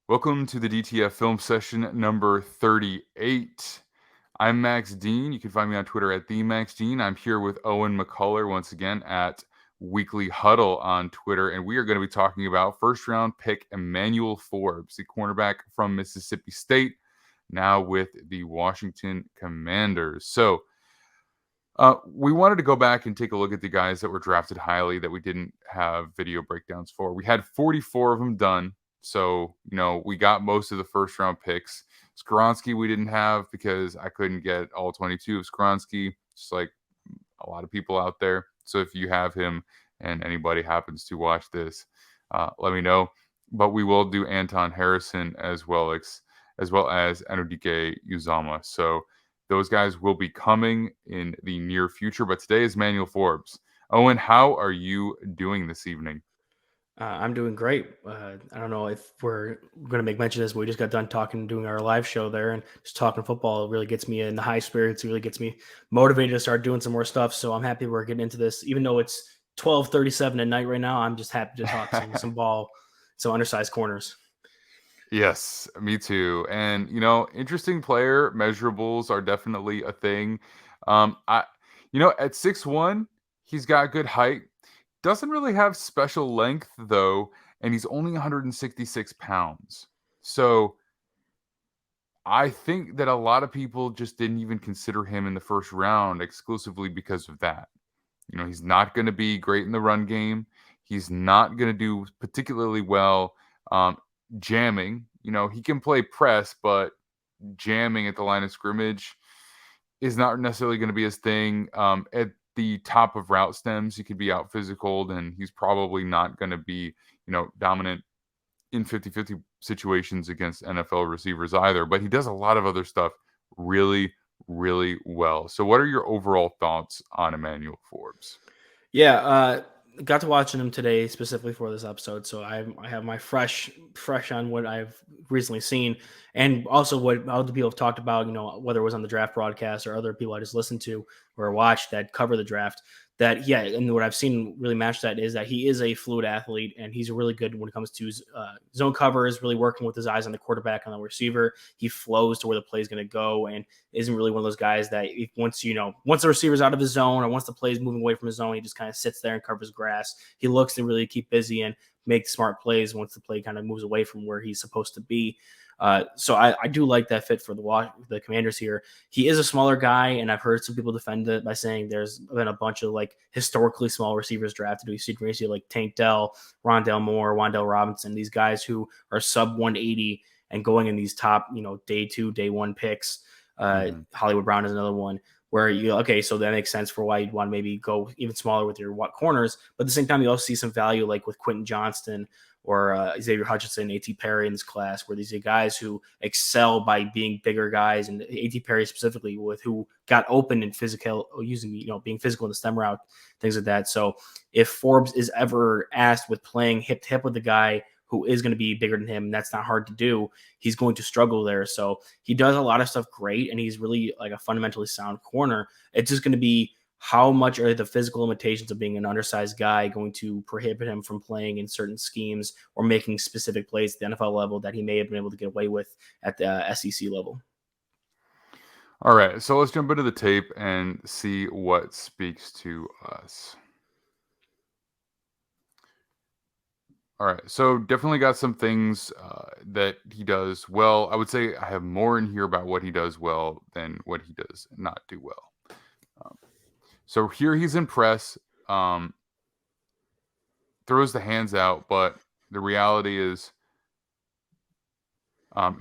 Welcome to the DTF Film Session number 38. I'm Max Dean. You can find me on Twitter at @TheMaxDean. I'm here with Owen McCullor once again at Weekly Huddle on Twitter, and we are going to be talking about first-round pick Emmanuel Forbes, the cornerback from Mississippi State, now with the Washington Commanders. So, we wanted to go back and take a look at the guys that were drafted highly that we didn't have video breakdowns for. We had 44 of them done. So, we got most of the first round picks. Skronsky we didn't have because I couldn't get all 22 of Skronsky, just like a lot of people out there. So if you have him and anybody happens to watch this, let me know. But we will do Anton Harrison as well as Enrique Uzama. So those guys will be coming in the near future. But today is Emmanuel Forbes. Owen, how are you doing this evening? I'm doing great. I don't know if we're going to make mention of this, but we just got done doing our live show there, and just talking football. It really gets me in the high spirits. It really gets me motivated to start doing some more stuff. So I'm happy we're getting into this, even though it's 12:37 at night right now. I'm just happy to talk some ball, some undersized corners. Yes, me too. And interesting player measurables are definitely a thing. I at 6'1", he's got good height. Doesn't really have special length though, and he's only 166 pounds. So I think that a lot of people just didn't even consider him in the first round exclusively because of that. He's not going to be great in the run game. He's not going to do particularly well jamming. He can play press, but jamming at the line of scrimmage is not necessarily going to be his thing. At the top of route stems, he could be out physical, and he's probably not going to be, dominant in 50-50 situations against NFL receivers either. But he does a lot of other stuff really, really well. So what are your overall thoughts on Emmanuel Forbes? Yeah, got to watching him today specifically for this episode, so I have my fresh on what I've recently seen, and also what other people have talked about. Whether it was on the draft broadcast or other people I just listened to or watched that cover the draft. That and what I've seen really match that is that he is a fluid athlete, and he's really good when it comes to zone covers, really working with his eyes on the quarterback and the receiver. He flows to where the play is going to go, and isn't really one of those guys that once the receiver's out of his zone or once the play is moving away from his zone, he just kind of sits there and covers grass. He looks to really keep busy and make smart plays once the play kind of moves away from where he's supposed to be. So I do like that fit for the Commanders here. He is a smaller guy, and I've heard some people defend it by saying there's been a bunch of like historically small receivers drafted. We see like Tank Dell, Rondale Moore, Wan'Dale Robinson, these guys who are sub 180 and going in these top, day 2, day 1 picks. Hollywood Brown is another one where so that makes sense for why you'd want to maybe go even smaller with your corners. But at the same time, you also see some value like with Quentin Johnston or Xavier Hutchinson, A.T. Perry in this class, where these are guys who excel by being bigger guys, and A.T. Perry specifically who got open and physical, being physical in the stem route, things like that. So if Forbes is ever asked with playing hip to hip with the guy who is going to be bigger than him, and that's not hard to do, he's going to struggle there. So he does a lot of stuff great, and he's really like a fundamentally sound corner. It's just going to be how much are the physical limitations of being an undersized guy going to prohibit him from playing in certain schemes or making specific plays at the NFL level that he may have been able to get away with at the SEC level. All right, so let's jump into the tape and see what speaks to us. All right, so definitely got some things that he does well. I would say I have more in here about what he does well than what he does not do well. So here he's in press, throws the hands out, but the reality is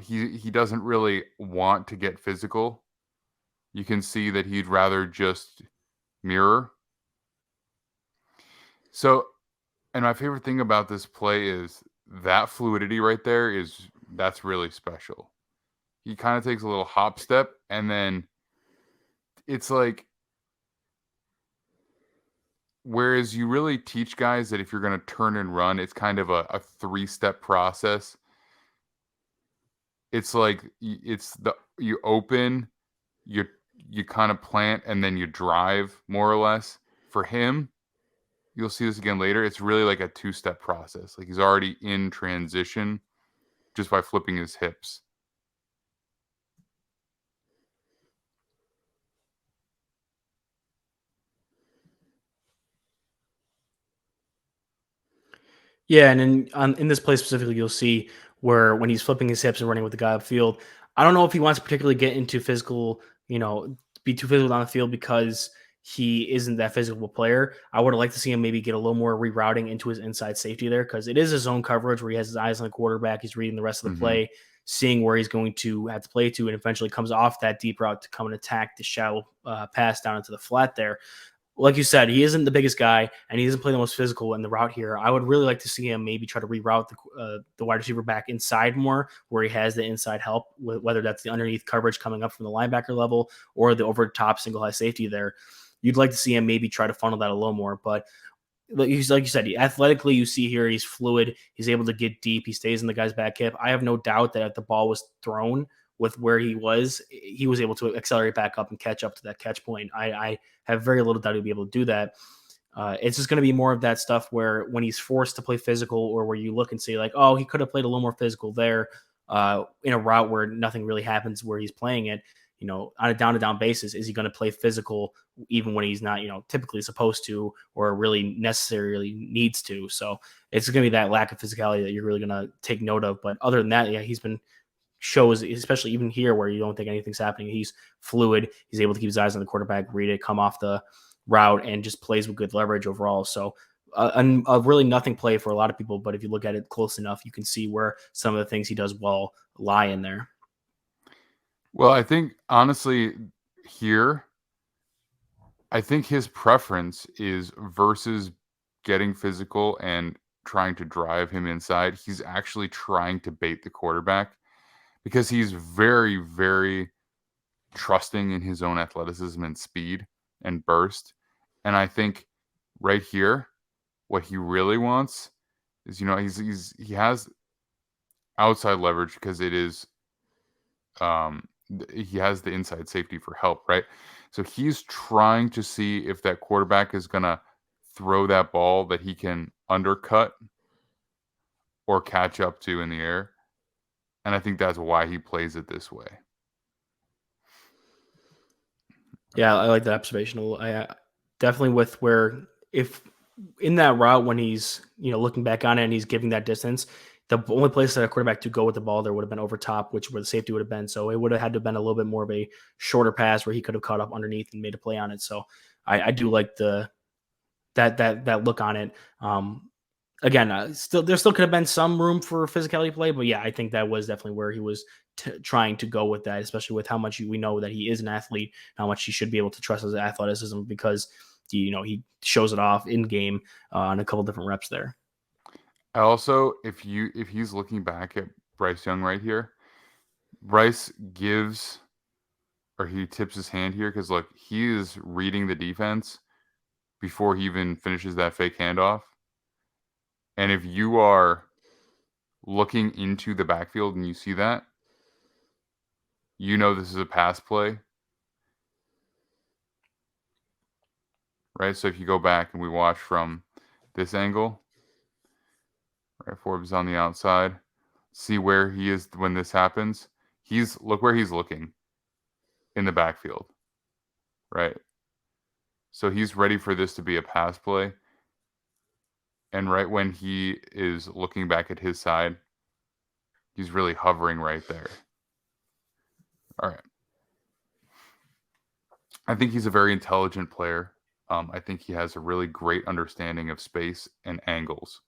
he doesn't really want to get physical. You can see that he'd rather just mirror. So, and my favorite thing about this play is that fluidity right there that's really special. He kind of takes a little hop step, and then it's like, whereas you really teach guys that if you're going to turn and run, it's kind of a 3-step process. It's like you open, you kind of plant, and then you drive, more or less. For him, you'll see this again later, it's really like a 2-step process. Like he's already in transition, just by flipping his hips. Yeah, and in this play specifically, you'll see where when he's flipping his hips and running with the guy upfield, I don't know if he wants to particularly get into physical, be too physical on the field because he isn't that physical player. I would like to see him maybe get a little more rerouting into his inside safety there because it is his own coverage where he has his eyes on the quarterback. He's reading the rest of the Mm-hmm. play, seeing where he's going to have to play to, and eventually comes off that deep route to come and attack the shallow pass down into the flat there. Like you said, he isn't the biggest guy, and he doesn't play the most physical in the route here. I would really like to see him maybe try to reroute the wide receiver back inside more, where he has the inside help, whether that's the underneath coverage coming up from the linebacker level or the over top single high safety there. You'd like to see him maybe try to funnel that a little more, but like you said, athletically, you see here he's fluid. He's able to get deep. He stays in the guy's back hip. I have no doubt that if the ball was thrown with where he was able to accelerate back up and catch up to that catch point. I have very little doubt he'll be able to do that. It's just going to be more of that stuff where when he's forced to play physical or where you look and see like, oh, he could have played a little more physical there in a route where nothing really happens where he's playing it, on a down-to-down basis. Is he going to play physical even when he's not, typically supposed to or really necessarily needs to? So it's going to be that lack of physicality that you're really going to take note of. But other than that, yeah, he's been shows, especially even here where you don't think anything's happening. He's fluid. He's able to keep his eyes on the quarterback, read it, come off the route, and just plays with good leverage overall. So a really nothing play for a lot of people, but if you look at it close enough, you can see where some of the things he does well lie in there. Well, I think honestly here, I think his preference is versus getting physical and trying to drive him inside. He's actually trying to bait the quarterback because he's very, very trusting in his own athleticism and speed and burst. And I think right here, what he really wants is, he has outside leverage because it is he has the inside safety for help, right? So he's trying to see if that quarterback is gonna throw that ball that he can undercut or catch up to in the air. And I think that's why he plays it this way. Yeah, I like that observation. I definitely with where if in that route when he's looking back on it and he's giving that distance, the only place that a quarterback to go with the ball there would have been over top, which where the safety would have been. So it would have had to have been a little bit more of a shorter pass where he could have caught up underneath and made a play on it. So I do like that look on it. Again, there still could have been some room for physicality play, but yeah, I think that was definitely where he was trying to go with that, especially with how much we know that he is an athlete, how much he should be able to trust his athleticism because he shows it off in game on a couple different reps there. I also, if he's looking back at Bryce Young right here, Bryce gives or he tips his hand here because look, he is reading the defense before he even finishes that fake handoff. And if you are looking into the backfield and you see that, this is a pass play, right? So if you go back and we watch from this angle, right, Forbes on the outside, see where he is when this happens. Look where he's looking in the backfield, right? So he's ready for this to be a pass play. And right when he is looking back at his side, he's really hovering right there. All right. I think he's a very intelligent player. I think he has a really great understanding of space and angles.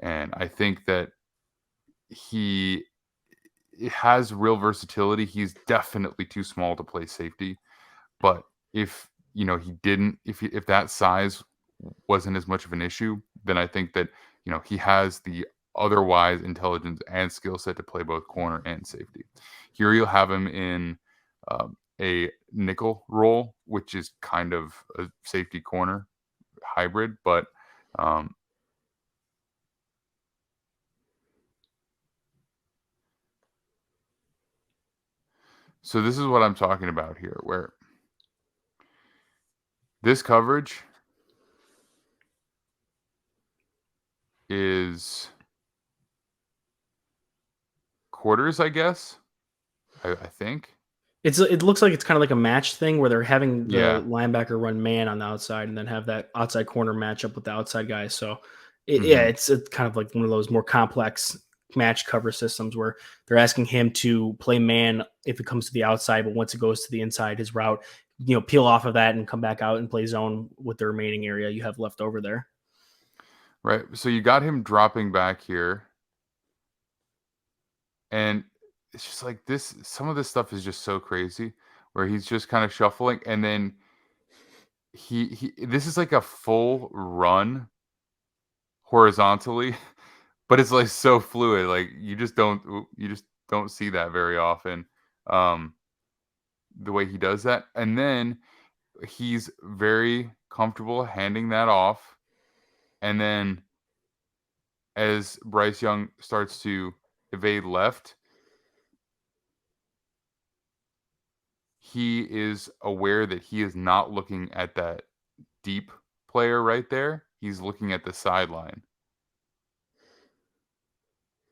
And I think that he has real versatility. He's definitely too small to play safety. But if, if that size wasn't as much of an issue, then I think that, he has the otherwise intelligence and skill set to play both corner and safety. Here you'll have him in a nickel role, which is kind of a safety corner hybrid, but so this is what I'm talking about here, where this coverage is quarters, I guess. I think. It looks like it's kind of like a match thing where they're having the Yeah. linebacker run man on the outside and then have that outside corner match up with the outside guy. So yeah, Hmm. it's kind of like one of those more complex match cover systems where they're asking him to play man if it comes to the outside, but once it goes to the inside, his route, peel off of that and come back out and play zone with the remaining area you have left over there. Right. So you got him dropping back here. And it's just like this, some of this stuff is just so crazy where he's just kind of shuffling and then he this is like a full run horizontally, but it's like so fluid. Like you just don't see that very often. Um the way he does that. And then he's very comfortable handing that off. And then as Bryce Young starts to evade left, he is aware that he is not looking at that deep player right there. He's looking at the sideline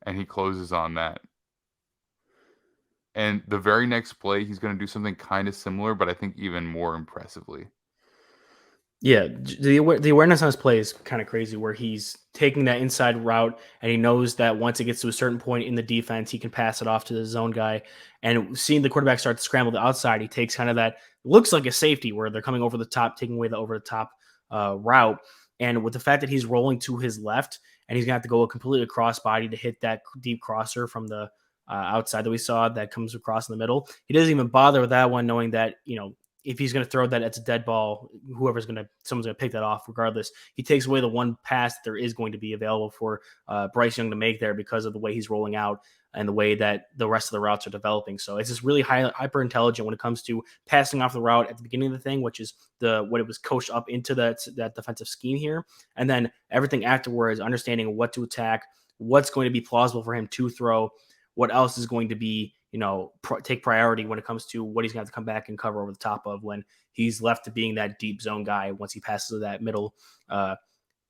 and he closes on that. And the very next play, he's going to do something kind of similar, but I think even more impressively. Yeah, the awareness on his play is kind of crazy. Where he's taking that inside route, and he knows that once it gets to a certain point in the defense, he can pass it off to the zone guy. And seeing the quarterback start to scramble to the outside, he takes kind of that looks like a safety where they're coming over the top, taking away the over the top route. And with the fact that he's rolling to his left, and he's gonna have to go completely across body to hit that deep crosser from the outside that we saw that comes across in the middle. He doesn't even bother with that one, knowing that if he's going to throw that, it's a dead ball. Someone's going to pick that off regardless. He takes away the one pass that there is going to be available for Bryce Young to make there because of the way he's rolling out and the way that the rest of the routes are developing. So it's just really hyper intelligent when it comes to passing off the route at the beginning of the thing, which is what it was coached up into that defensive scheme here. And then everything afterwards, understanding what to attack, what's going to be plausible for him to throw, what else is going to be take priority when it comes to what he's going to have to come back and cover over the top of when he's left to being that deep zone guy once he passes that middle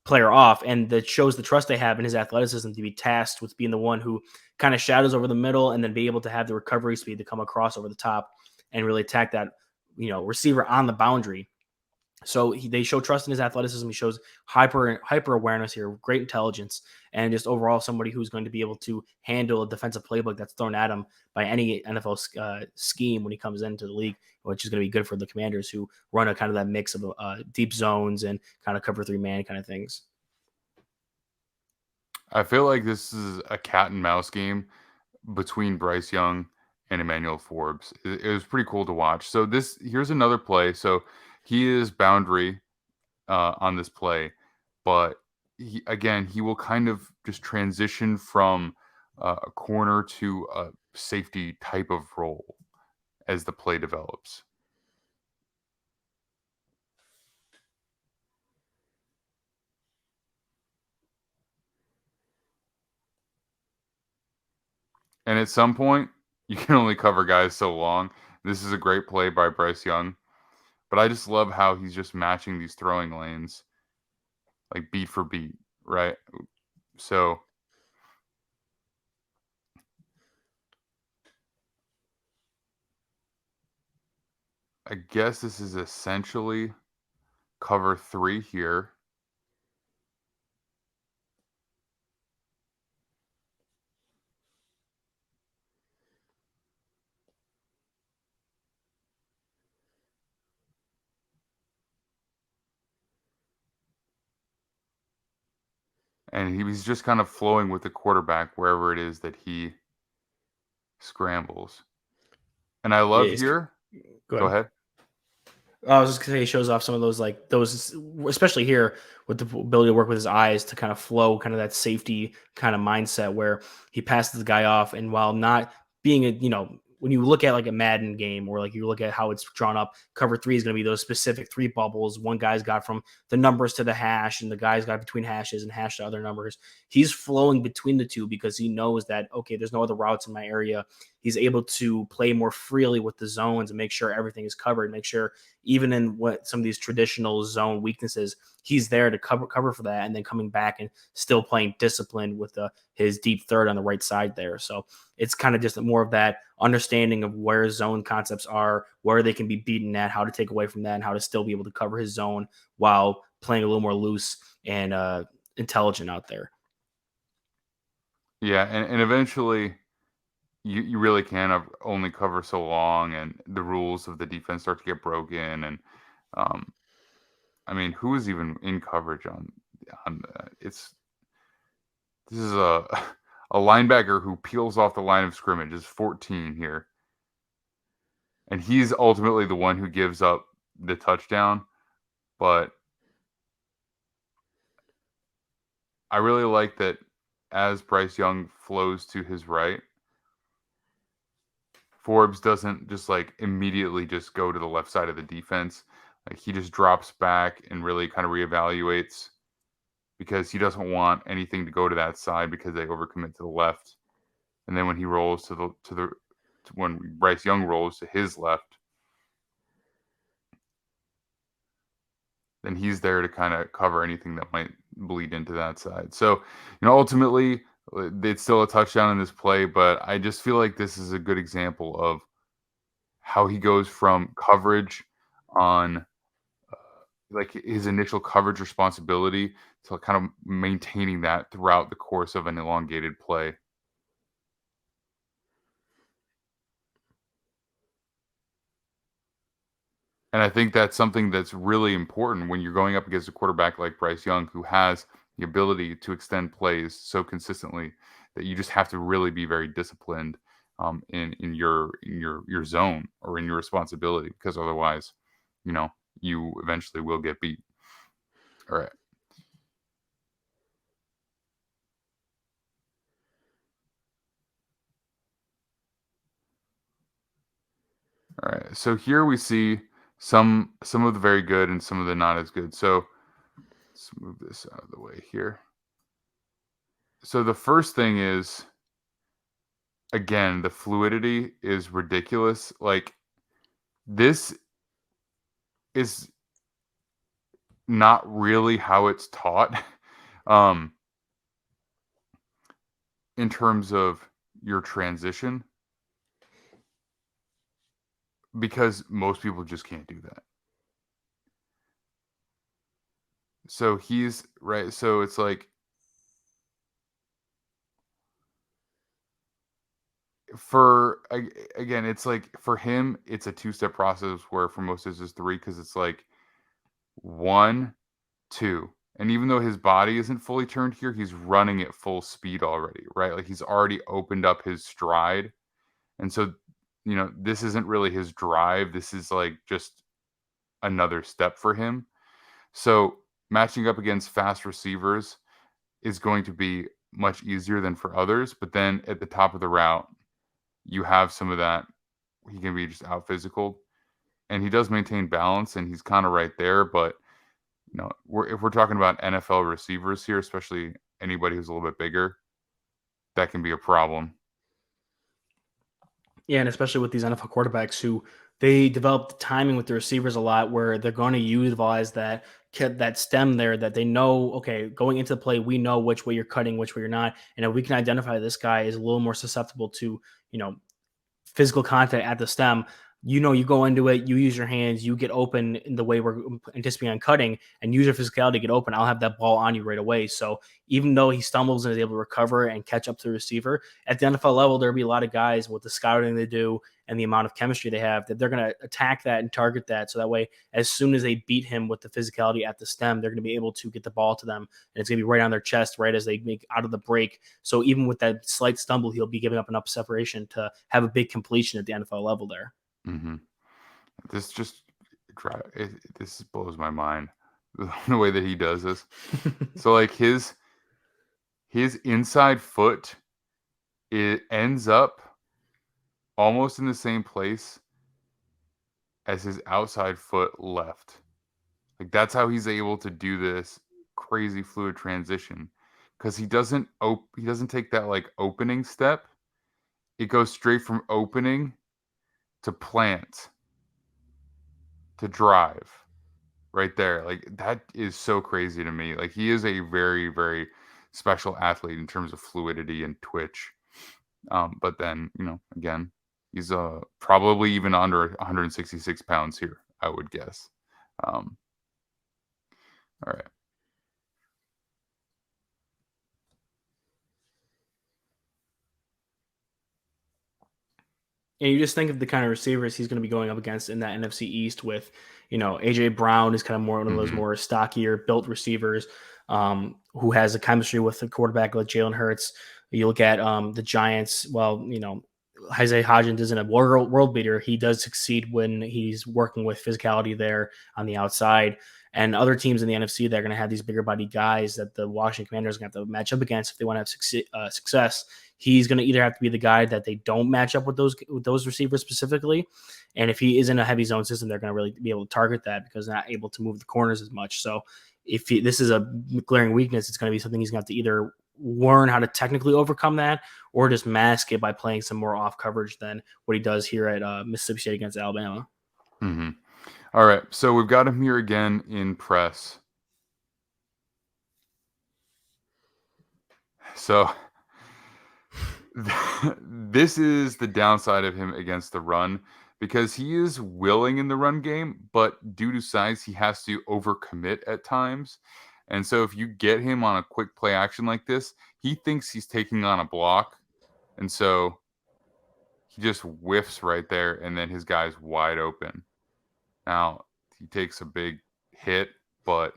player off. And that shows the trust they have in his athleticism to be tasked with being the one who kind of shadows over the middle and then be able to have the recovery speed to come across over the top and really attack that receiver on the boundary. So they show trust in his athleticism. He shows hyper awareness here, great intelligence, and just overall somebody who's going to be able to handle a defensive playbook that's thrown at him by any NFL scheme when he comes into the league, which is going to be good for the Commanders who run a kind of that mix of deep zones and kind of cover 3-man kind of things. I feel like this is a cat and mouse game between Bryce Young and Emmanuel Forbes. It was pretty cool to watch. So here's another play. So he is boundary on this play, but he will kind of just transition from a corner to a safety type of role as the play develops. And at some point, you can only cover guys so long. This is a great play by Bryce Young, but I just love how he's just matching these throwing lanes like beat for beat, right? So I guess this is essentially cover 3 here. And he's just kind of flowing with the quarterback wherever it is that he scrambles. And I Yeah, love here. go Go ahead. ahead. I was just gonna say he shows off some of those, especially here with the ability to work with his eyes to kind of flow, kind of that safety kind of mindset where he passes the guy off, and while not being when you look at like a Madden game or like you look at how it's drawn up, cover 3 is going to be those specific 3 bubbles. One guy's got from the numbers to the hash, and the guy's got between hashes and hash to other numbers. He's flowing between the two because he knows that okay, there's no other routes in my area. he's able to play more freely with the zones and make sure everything is covered, make sure even in what some of these traditional zone weaknesses, he's there to cover for that, and then coming back and still playing disciplined with his deep third on the right side there. So it's kind of just more of that understanding of where zone concepts are, where they can be beaten at, how to take away from that, and how to still be able to cover his zone while playing a little more loose and intelligent out there. Yeah, and eventually you really can only cover so long, and the rules of the defense start to get broken. And um, I mean, who is even in coverage on it's this is a a linebacker who peels off the line of scrimmage is 14 here, and he's ultimately the one who gives up the touchdown. But I really like that as Bryce Young flows to his right, Forbes doesn't just like immediately just go to the left side of the defense. Like he just drops back and really kind of reevaluates because he doesn't want anything to go to that side because they overcommit to the left. And then when he rolls when Bryce Young rolls to his left, then he's there to kind of cover anything that might bleed into that side. So, ultimately, it's still a touchdown in this play, but I just feel like this is a good example of how he goes from coverage on like his initial coverage responsibility to kind of maintaining that throughout the course of an elongated play. And I think that's something that's really important when you're going up against a quarterback like Bryce Young, who has the ability to extend plays so consistently that you just have to really be very disciplined in your zone or in your responsibility, because otherwise, you eventually will get beat. All right. All right. So here we see some of the very good and some of the not as good. So let's move this out of the way here. So the first thing is, again, the fluidity is ridiculous. Like this is not really how it's taught um in terms of your transition, because most people just can't do that. So he's right. So it's like again, it's like for him, it's a two-step process where for most it's just three, because it's like 1, 2. And even though his body isn't fully turned here, he's running at full speed already, right? Like he's already opened up his stride. And so, this isn't really his drive. This is like just another step for him. So matching up against fast receivers is going to be much easier than for others. But then at the top of the route, you have some of that. He can be just out physical, and he does maintain balance, and he's kind of right there. But if we're talking about NFL receivers here, especially anybody who's a little bit bigger, that can be a problem. Yeah, and especially with these NFL quarterbacks who they develop the timing with the receivers a lot, where they're going to utilize that stem there, that they know, okay, going into the play, we know which way you're cutting, which way you're not, and if we can identify this guy is a little more susceptible to you know physical contact at the stem. You go into it, you use your hands, you get open in the way we're anticipating on cutting, and use your physicality to get open. I'll have that ball on you right away. So even though he stumbles and is able to recover and catch up to the receiver, at the NFL level, there'll be a lot of guys with the scouting they do and the amount of chemistry they have that they're going to attack that and target that. So that way, as soon as they beat him with the physicality at the stem, they're going to be able to get the ball to them, and it's going to be right on their chest, right as they make out of the break. So even with that slight stumble, he'll be giving up enough separation to have a big completion at the NFL level there. Mm-hmm. This just this blows my mind, the way that he does this. So like his inside foot, it ends up almost in the same place as his outside foot left. Like that's how he's able to do this crazy fluid transition, because he doesn't take that like opening step it goes straight from opening to plant to drive right there. Like, that is so crazy to me. Like, he is a very, very special athlete in terms of fluidity and twitch. But then, again, he's probably even under 166 pounds here, I would guess. All right. And you just think of the kind of receivers he's going to be going up against in that NFC East with, AJ Brown is kind of more one of those more stockier built receivers who has a chemistry with the quarterback like Jalen Hurts. You look at the Giants. Well, Isaiah Hodgins isn't a world beater. He does succeed when he's working with physicality there on the outside. And other teams in the NFC, they're going to have these bigger body guys that the Washington Commanders are going to have to match up against if they want to have success. He's going to either have to be the guy that they don't match up with those receivers specifically, and if he is in a heavy zone system, they're going to really be able to target that because they're not able to move the corners as much. So if this is a glaring weakness, it's going to be something he's going to have to either learn how to technically overcome that or just mask it by playing some more off coverage than what he does here at Mississippi State against Alabama. Mm-hmm. All right, so we've got him here again in press. So this is the downside of him against the run because he is willing in the run game, but due to size, he has to overcommit at times. And so if you get him on a quick play action like this, he thinks he's taking on a block. And so he just whiffs right there, and then his guy's wide open. Now, he takes a big hit, but,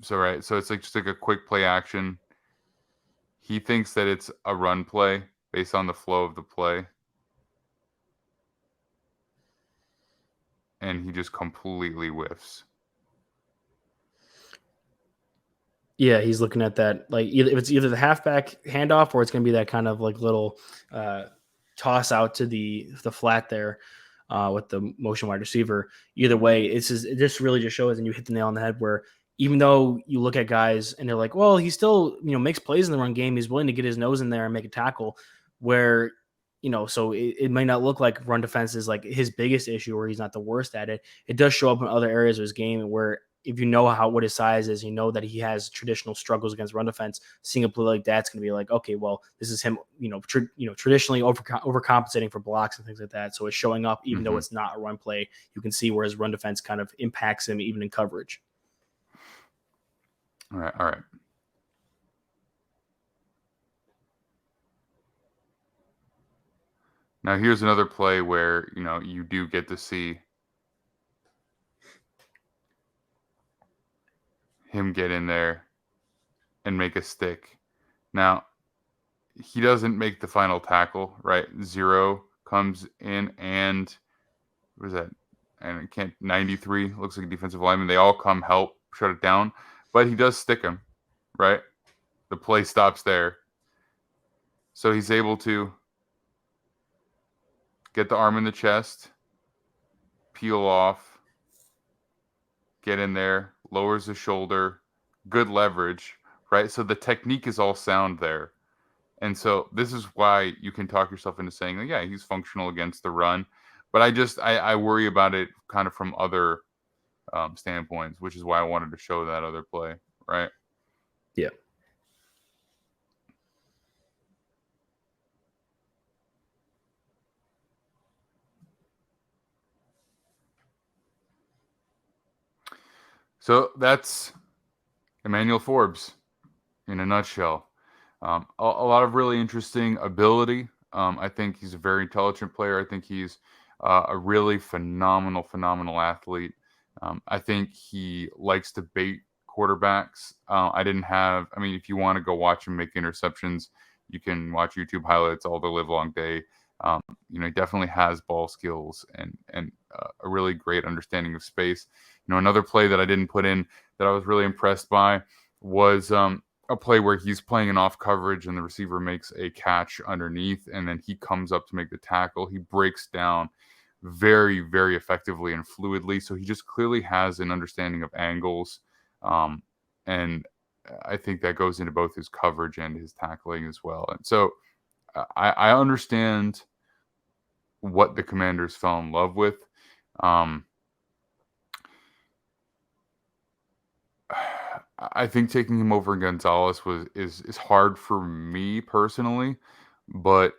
so it's like just like a quick play action. He thinks that it's a run play based on the flow of the play. And he just completely whiffs. Yeah, he's looking at that. Like, if it's either the halfback handoff or it's going to be that kind of like little toss out to the flat there with the motion wide receiver. Either way, it just really just shows, and you hit the nail on the head where even though you look at guys and they're like, well, he still, makes plays in the run game. He's willing to get his nose in there and make a tackle where, so it might not look like run defense is like his biggest issue or he's not the worst at it. It does show up in other areas of his game where if you know what his size is, you know that he has traditional struggles against run defense. Seeing a play like that's going to be like, okay, well, this is him, traditionally overcompensating for blocks and things like that. So it's showing up even though it's not a run play. You can see where his run defense kind of impacts him even in coverage. All right. Now here's another play where, you do get to see him get in there and make a stick. Now, he doesn't make the final tackle, right? 0 comes in and what is that? And it can't 93 looks like a defensive lineman. They all come help shut it down, but he does stick him, right? The play stops there. So he's able to get the arm in the chest, peel off, get in there, lowers the shoulder, good leverage, right? So the technique is all sound there. And so this is why you can talk yourself into saying, yeah, he's functional against the run. But I worry about it kind of from other standpoints, which is why I wanted to show that other play, right? Yeah. So that's Emmanuel Forbes in a nutshell. A lot of really interesting ability. I think he's a very intelligent player. I think he's a really phenomenal athlete. I think he likes to bait quarterbacks. If you want to go watch him make interceptions, you can watch YouTube highlights all the live long day. He definitely has ball skills and a really great understanding of space. Another play that I didn't put in that I was really impressed by was a play where he's playing an off coverage and the receiver makes a catch underneath and then he comes up to make the tackle. He breaks down very, very effectively and fluidly. So he just clearly has an understanding of angles. And I think that goes into both his coverage and his tackling as well. And so I understand what the Commanders fell in love with. I think taking him over Gonzalez is hard for me personally, but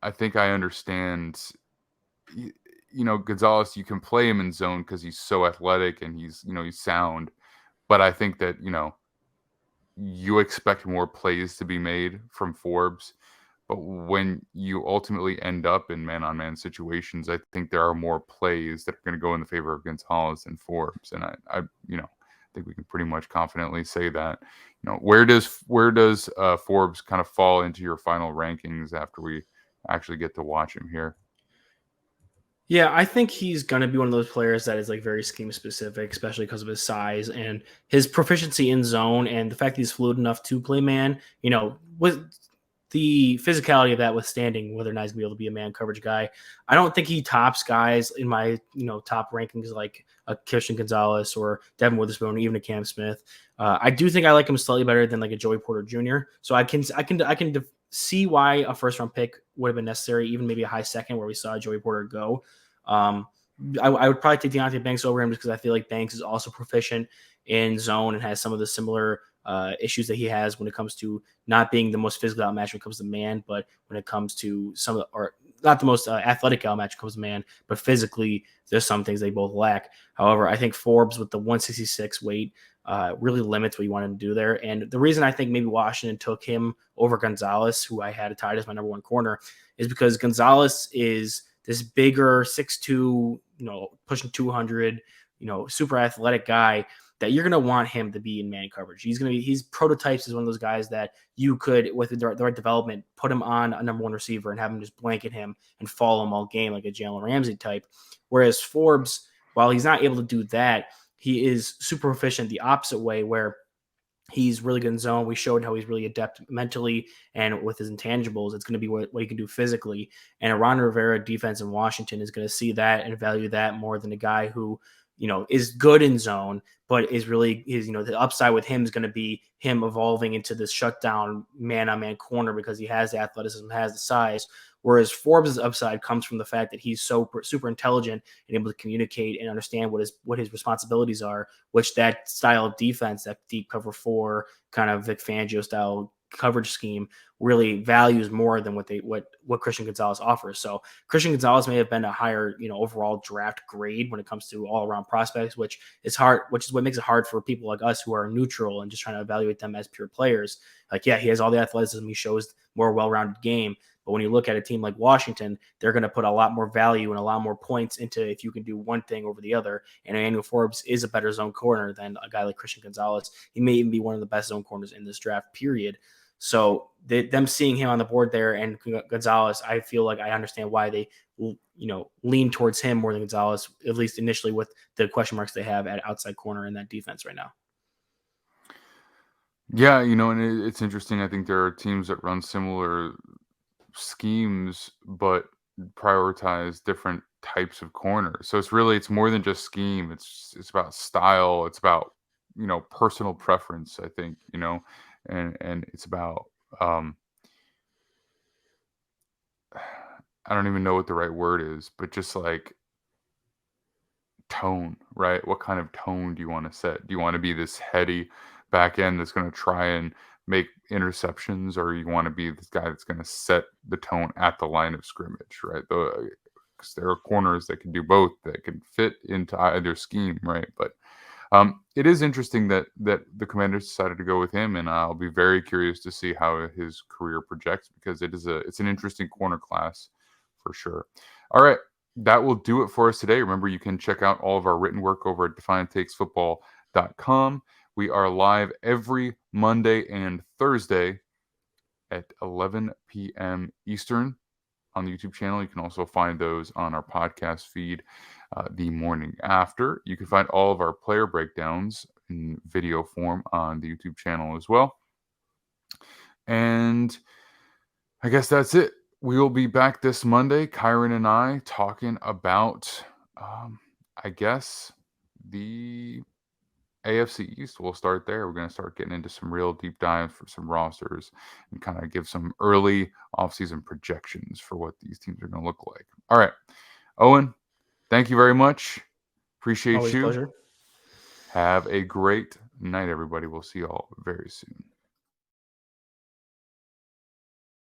I think I understand. y- Gonzalez, you can play him in zone because he's so athletic and he's sound. But I think that you expect more plays to be made from Forbes. But when you ultimately end up in man-on-man situations, I think there are more plays that are going to go in the favor of Gonzalez than Forbes, and I think we can pretty much confidently say that. Where does Forbes kind of fall into your final rankings after we actually get to watch him here? Yeah, I think he's going to be one of those players that is like very scheme specific, especially because of his size and his proficiency in zone and the fact that he's fluid enough to play man. With the physicality of that withstanding, whether or not he's going to be able to be a man coverage guy, I don't think he tops guys in my top rankings like a Christian Gonzalez or Devin Witherspoon, or even a Cam Smith. I do think I like him slightly better than like a Joey Porter Jr. So I can see why a first round pick would have been necessary, even maybe a high second where we saw Joey Porter go. Um, I would probably take Deontay Banks over him just because I feel like Banks is also proficient in zone and has some of the similar issues that he has when it comes to not being the most physical outmatch when it comes to man, but when it comes to or not the most athletic outmatch when it comes to man, but physically there's some things they both lack. However, I think Forbes with the 166 weight really limits what you want him to do there. And the reason I think maybe Washington took him over Gonzalez, who I had tied as my number one corner, is because Gonzalez is this bigger 6'2", pushing 200, super athletic guy that you're going to want him to be in man coverage. He's prototypes as one of those guys that you could, with the right development, put him on a number one receiver and have him just blanket him and follow him all game like a Jalen Ramsey type. Whereas Forbes, while he's not able to do that, he is super efficient the opposite way where he's really good in zone. We showed how he's really adept mentally and with his intangibles. It's going to be what he can do physically. And a Ron Rivera defense in Washington is going to see that and value that more than a guy who, is good in zone, but is the upside with him is going to be him evolving into this shutdown man-on-man corner because he has the athleticism, has the size. Whereas Forbes' upside comes from the fact that he's so super intelligent and able to communicate and understand what his responsibilities are, which that style of defense, that deep cover four kind of Vic Fangio style coverage scheme, really values more than what Christian Gonzalez offers. So Christian Gonzalez may have been a higher overall draft grade when it comes to all around prospects, which is what makes it hard for people like us who are neutral and just trying to evaluate them as pure players. Like, yeah, he has all the athleticism, he shows more well-rounded game. But when you look at a team like Washington, they're going to put a lot more value and a lot more points into if you can do one thing over the other. And Emmanuel Forbes is a better zone corner than a guy like Christian Gonzalez. He may even be one of the best zone corners in this draft, period. So them seeing him on the board there and Gonzalez, I feel like I understand why they lean towards him more than Gonzalez, at least initially with the question marks they have at outside corner in that defense right now. Yeah, and it's interesting. I think there are teams that run similar schemes, but prioritize different types of corners. So it's more than just scheme. It's about style. It's about personal preference. I think and it's about I don't even know what the right word is, but just like tone, right? What kind of tone do you want to set? Do you want to be this heady back end that's going to try and make interceptions, or you want to be this guy that's going to set the tone at the line of scrimmage, right? Because there are corners that can do both, that can fit into either scheme, right? But it is interesting that the Commanders decided to go with him, and I'll be very curious to see how his career projects because it's an interesting corner class for sure. All right, that will do it for us today. Remember, you can check out all of our written work over at defianttakesfootball.com. We are live every Monday and Thursday at 11 p.m. Eastern on the YouTube channel. You can also find those on our podcast feed the morning after. You can find all of our player breakdowns in video form on the YouTube channel as well. And I guess that's it. We will be back this Monday, Kyron and I, talking about, I guess, the AFC East, we'll start there. We're going to start getting into some real deep dives for some rosters and kind of give some early offseason projections for what these teams are going to look like. All right, Owen, thank you very much. Appreciate Always a you. pleasure. Have a great night, everybody. We'll see you all very soon.